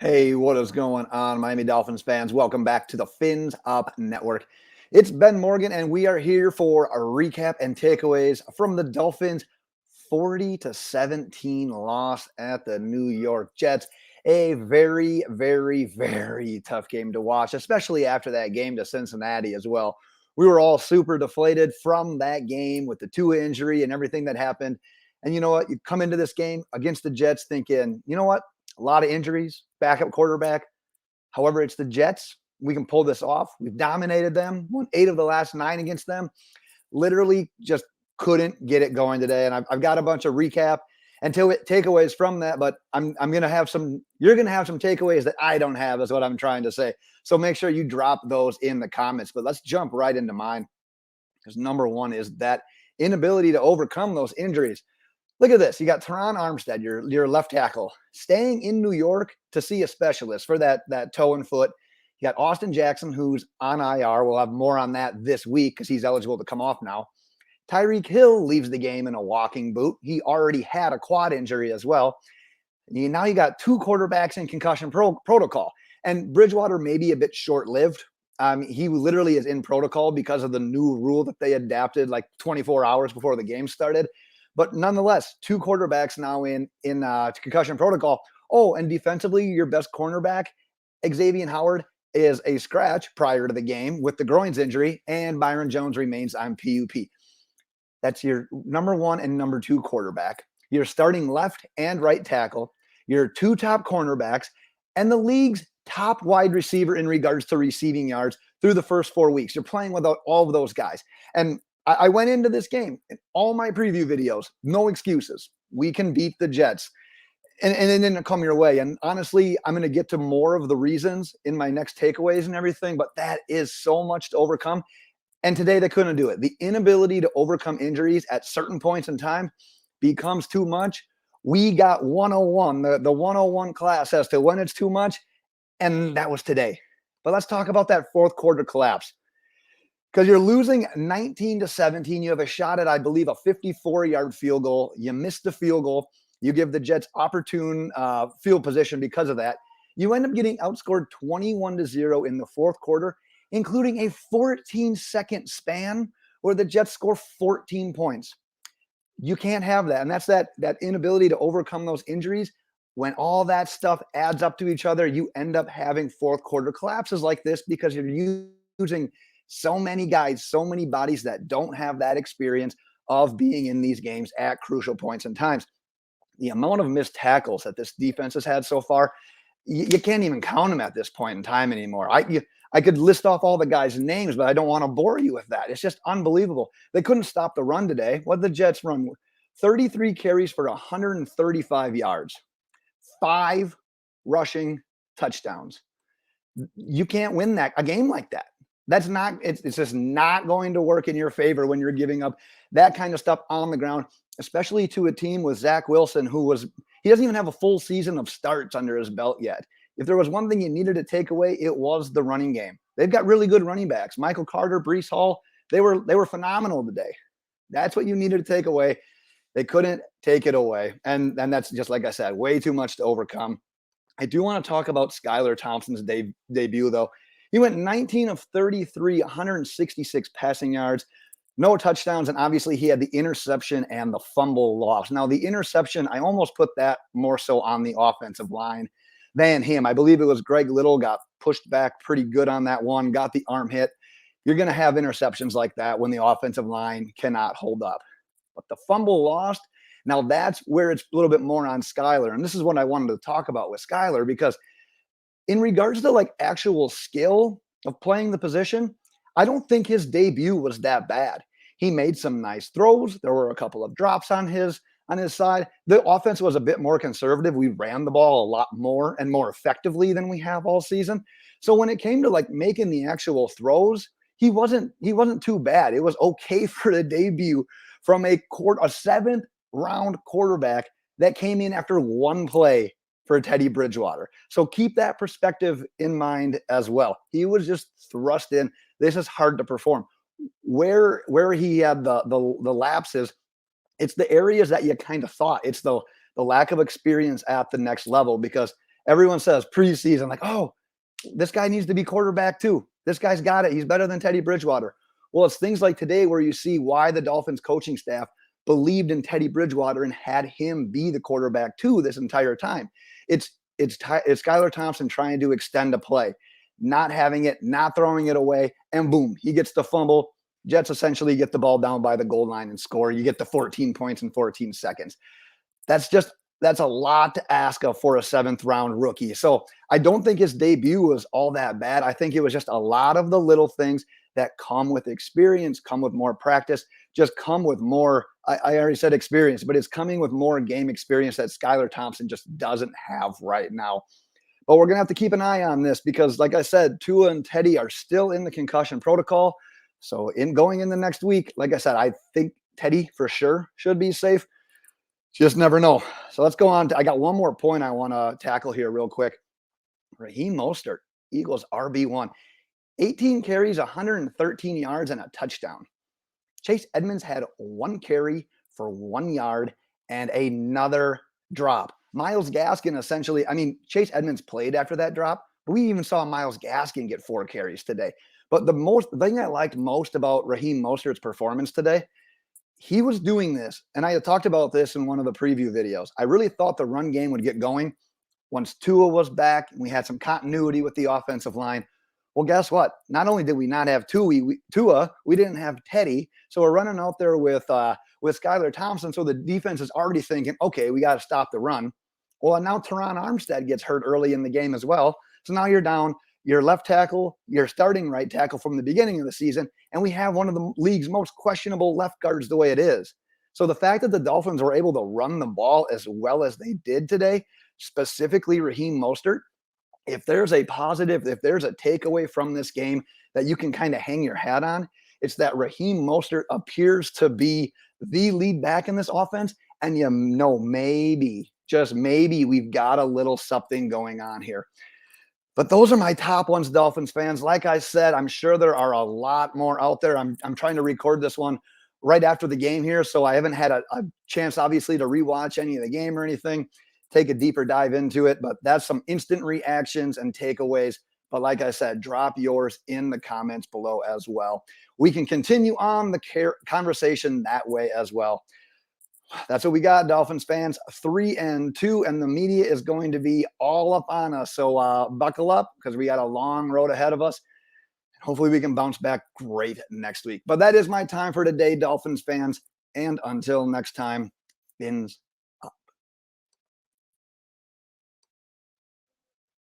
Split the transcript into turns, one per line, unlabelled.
Hey, what is going on, Miami Dolphins fans? Welcome back to the Fins Up Network. It's Ben Morgan, and we are here for a recap and takeaways from the Dolphins' 40-17 loss at the New York Jets. A very, very, very tough game to watch, especially after that game to Cincinnati as well. We were all super deflated from that game with the Tua injury and everything that happened. And you know what? You come into this game against the Jets thinking, you know what? A lot of injuries, backup quarterback. However, it's the Jets. We can pull this off. We've dominated them, won 8 of the last 9 against them. Literally just couldn't get it going today. And I've got a bunch of recap and takeaways from that, but I'm going to have some, you're going to have some takeaways that I don't have, is what I'm trying to say. So make sure you drop those in the comments. But let's jump right into mine, because number one is that inability to overcome those injuries. Look at this. You got Teron Armstead, your left tackle, staying in New York to see a specialist for that toe and foot. You got Austin Jackson, who's on IR. We'll have more on that this week because he's eligible to come off now. Tyreek Hill leaves the game in a walking boot. He already had a quad injury as well. Now you got 2 quarterbacks in concussion protocol. And Bridgewater may be a bit short-lived. He literally is in protocol because of the new rule that they adapted like 24 hours before the game started. But nonetheless, 2 quarterbacks now in concussion protocol. Oh, and defensively, your best cornerback, Xavier Howard, is a scratch prior to the game with the groins injury, and Byron Jones remains on PUP. That's your number 1 and number 2 quarterback. Your starting left and right tackle, your 2 top cornerbacks, and the league's top wide receiver in regards to receiving yards through the first 4 weeks. You're playing without all of those guys. And I went into this game in all my preview videos, no excuses. We can beat the Jets. And it didn't come your way. And honestly, I'm going to get to more of the reasons in my next takeaways and everything, but that is so much to overcome. And today they couldn't do it. The inability to overcome injuries at certain points in time becomes too much. We got 101, the 101 class as to when it's too much, and that was today. But let's talk about that fourth quarter collapse. Because you're losing 19-17. You have a shot at, I believe, a 54-yard field goal. You missed the field goal. You give the Jets opportune field position because of that. You end up getting outscored 21-0 in the fourth quarter, including a 14-second span where the Jets score 14 points. You can't have that. And that's that inability to overcome those injuries. When all that stuff adds up to each other, you end up having fourth quarter collapses like this because you're using so many guys, so many bodies that don't have that experience of being in these games at crucial points and times. The amount of missed tackles that this defense has had so far, you can't even count them at this point in time anymore. I could list off all the guys' names, but I don't want to bore you with that. It's just unbelievable. They couldn't stop the run today. What did the Jets run? 33 carries for 135 yards, 5 rushing touchdowns. You can't win a game like that. It's just not going to work in your favor when you're giving up that kind of stuff on the ground, especially to a team with Zach Wilson, he doesn't even have a full season of starts under his belt yet. If there was one thing you needed to take away, it was the running game. They've got really good running backs. Michael Carter, Breece Hall, they were phenomenal today. That's what you needed to take away. They couldn't take it away. And that's just, like I said, way too much to overcome. I do want to talk about Skylar Thompson's debut, though. He went 19 of 33, 166 passing yards, no touchdowns, and obviously he had the interception and the fumble loss. Now, the interception, I almost put that more so on the offensive line than him. I believe it was Greg Little got pushed back pretty good on that one, got the arm hit. You're going to have interceptions like that when the offensive line cannot hold up. But the fumble lost, now that's where it's a little bit more on Skylar. And this is what I wanted to talk about with Skylar, because in regards to like actual skill of playing the position, I don't think his debut was that bad. He made some nice throws. There were a couple of drops on his side. The offense was a bit more conservative. We ran the ball a lot more and more effectively than we have all season. So when it came to like making the actual throws, he wasn't too bad. It was okay for the debut from a 7th round quarterback that came in after 1 play for Teddy Bridgewater. So keep that perspective in mind as well. He was just thrust in. This is hard to perform. Where he had the lapses, it's the areas that you kind of thought. It's the lack of experience at the next level, because everyone says preseason, like, oh, this guy needs to be quarterback too. This guy's got it. He's better than Teddy Bridgewater. Well, it's things like today where you see why the Dolphins coaching staff believed in Teddy Bridgewater and had him be the quarterback too this entire time. It's Skylar Thompson trying to extend a play, not having it, not throwing it away, and boom, he gets the fumble. Jets essentially get the ball down by the goal line and score. You get the 14 points in 14 seconds. That's a lot to ask of for a 7th-round rookie. So I don't think his debut was all that bad. I think it was just a lot of the little things that come with experience, come with more practice, just come with more. I already said experience, but it's coming with more game experience that Skylar Thompson just doesn't have right now. But we're going to have to keep an eye on this because, like I said, Tua and Teddy are still in the concussion protocol. So in going in the next week, like I said, I think Teddy for sure should be safe. Just never know. So let's go on. I got one more point I want to tackle here real quick. Raheem Mostert, Eagles RB1, 18 carries, 113 yards, and a touchdown. Chase Edmonds had 1 carry for 1 yard and another drop. Myles Gaskin essentially, I mean, Chase Edmonds played after that drop, but we even saw Myles Gaskin get 4 carries today. But the thing I liked most about Raheem Mostert's performance today, he was doing this, and I had talked about this in one of the preview videos. I really thought the run game would get going once Tua was back and we had some continuity with the offensive line. Well, guess what? Not only did we not have Tua, we didn't have Teddy. So we're running out there with Skylar Thompson. So the defense is already thinking, okay, we got to stop the run. Well, and now Teron Armstead gets hurt early in the game as well. So now you're down your left tackle, your starting right tackle from the beginning of the season, and we have one of the league's most questionable left guards the way it is. So the fact that the Dolphins were able to run the ball as well as they did today, specifically Raheem Mostert, if there's a positive, if there's a takeaway from this game that you can kind of hang your hat on, it's that Raheem Mostert appears to be the lead back in this offense. And you know, maybe, just maybe, we've got a little something going on here. But those are my top ones, Dolphins fans. Like I said, I'm sure there are a lot more out there. I'm trying to record this one right after the game here, so I haven't had a chance, obviously, to rewatch any of the game or anything, take a deeper dive into it. But that's some instant reactions and takeaways. But like I said, drop yours in the comments below as well. We can continue on the conversation that way as well. That's what we got, Dolphins fans. 3-2, and the media is going to be all up on us. So buckle up because we got a long road ahead of us. Hopefully we can bounce back great next week. But that is my time for today, Dolphins fans. And until next time, Fins